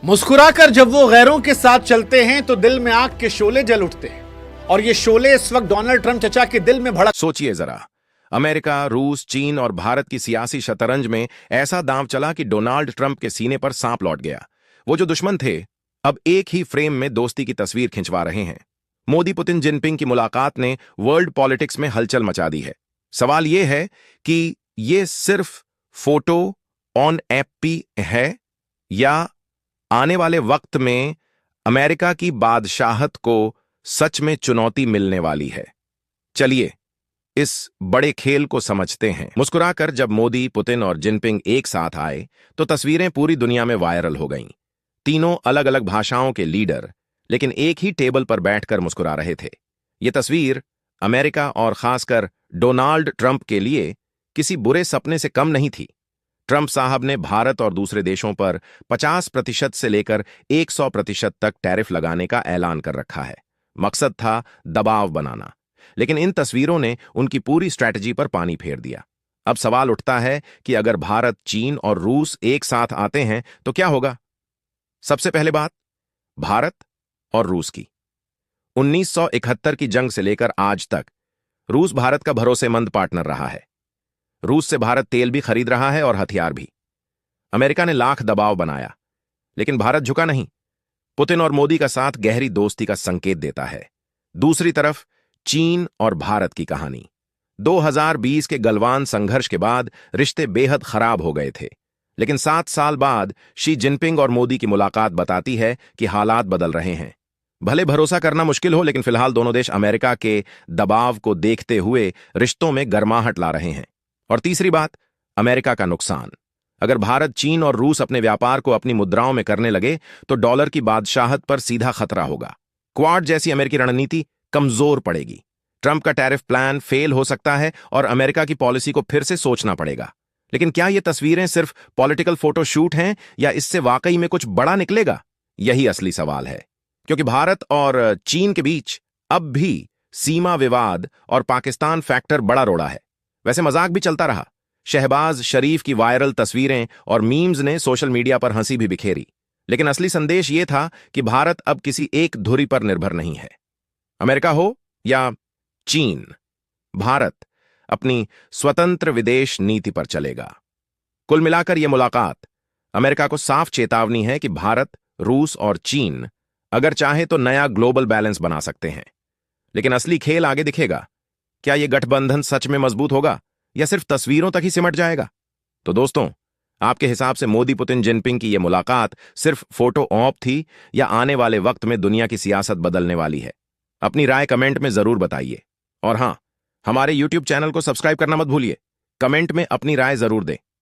मुस्कुराकर जब वो गैरों के साथ चलते हैं तो दिल में आग के शोले जल उठते हैं। और ये शोले इस वक्त डोनाल्ड ट्रंप चचा के दिल में भड़क। सोचिए जरा, अमेरिका, रूस, चीन और भारत की सियासी शतरंज में ऐसा दांव चला कि डोनाल्ड ट्रंप के सीने पर सांप लौट गया। वो जो दुश्मन थे अब एक ही फ्रेम में दोस्ती की तस्वीर खिंचवा रहे हैं। मोदी पुतिन जिनपिंग की मुलाकात ने वर्ल्ड पॉलिटिक्स में हलचल मचा दी है। सवाल यह है कि ये सिर्फ फोटो ऑन एपी है या आने वाले वक्त में अमेरिका की बादशाहत को सच में चुनौती मिलने वाली है। चलिए इस बड़े खेल को समझते हैं। मुस्कुराकर जब मोदी, पुतिन और जिनपिंग एक साथ आए तो तस्वीरें पूरी दुनिया में वायरल हो गईं। तीनों अलग अलग भाषाओं के लीडर लेकिन एक ही टेबल पर बैठकर मुस्कुरा रहे थे। यह तस्वीर अमेरिका और खासकर डोनाल्ड ट्रंप के लिए किसी बुरे सपने से कम नहीं थी। ट्रंप साहब ने भारत और दूसरे देशों पर 50% से लेकर 100% तक टैरिफ लगाने का ऐलान कर रखा है। मकसद था दबाव बनाना, लेकिन इन तस्वीरों ने उनकी पूरी स्ट्रैटेजी पर पानी फेर दिया। अब सवाल उठता है कि अगर भारत, चीन और रूस एक साथ आते हैं तो क्या होगा। सबसे पहले बात भारत और रूस की। 1971 की जंग से लेकर आज तक रूस भारत का भरोसेमंद पार्टनर रहा है। रूस से भारत तेल भी खरीद रहा है और हथियार भी। अमेरिका ने लाख दबाव बनाया लेकिन भारत झुका नहीं। पुतिन और मोदी का साथ गहरी दोस्ती का संकेत देता है। दूसरी तरफ चीन और भारत की कहानी। 2020 के गलवान संघर्ष के बाद रिश्ते बेहद खराब हो गए थे, लेकिन 7 साल बाद शी जिनपिंग और मोदी की मुलाकात बताती है कि हालात बदल रहे हैं। भले भरोसा करना मुश्किल हो, लेकिन फिलहाल दोनों देश अमेरिका के दबाव को देखते हुए रिश्तों में गर्माहट ला रहे हैं। और तीसरी बात, अमेरिका का नुकसान। अगर भारत, चीन और रूस अपने व्यापार को अपनी मुद्राओं में करने लगे तो डॉलर की बादशाहत पर सीधा खतरा होगा। क्वाड जैसी अमेरिकी रणनीति कमजोर पड़ेगी। ट्रंप का टैरिफ प्लान फेल हो सकता है और अमेरिका की पॉलिसी को फिर से सोचना पड़ेगा। लेकिन क्या ये तस्वीरें सिर्फ पॉलिटिकल फोटोशूट हैं या इससे वाकई में कुछ बड़ा निकलेगा? यही असली सवाल है, क्योंकि भारत और चीन के बीच अब भी सीमा विवाद और पाकिस्तान फैक्टर बड़ा रोड़ा है। वैसे मजाक भी चलता रहा। शहबाज शरीफ की वायरल तस्वीरें और मीम्स ने सोशल मीडिया पर हंसी भी बिखेरी, लेकिन असली संदेश यह था कि भारत अब किसी एक धुरी पर निर्भर नहीं है। अमेरिका हो या चीन, भारत अपनी स्वतंत्र विदेश नीति पर चलेगा। कुल मिलाकर यह मुलाकात अमेरिका को साफ चेतावनी है कि भारत, रूस और चीन अगर चाहे तो नया ग्लोबल बैलेंस बना सकते हैं। लेकिन असली खेल आगे दिखेगा। क्या यह गठबंधन सच में मजबूत होगा या सिर्फ तस्वीरों तक ही सिमट जाएगा? तो दोस्तों, आपके हिसाब से मोदी, पुतिन, जिनपिंग की यह मुलाकात सिर्फ फोटो ऑप थी या आने वाले वक्त में दुनिया की सियासत बदलने वाली है? अपनी राय कमेंट में जरूर बताइए। और हां, हमारे YouTube चैनल को सब्सक्राइब करना मत भूलिए। कमेंट में अपनी राय जरूर दें।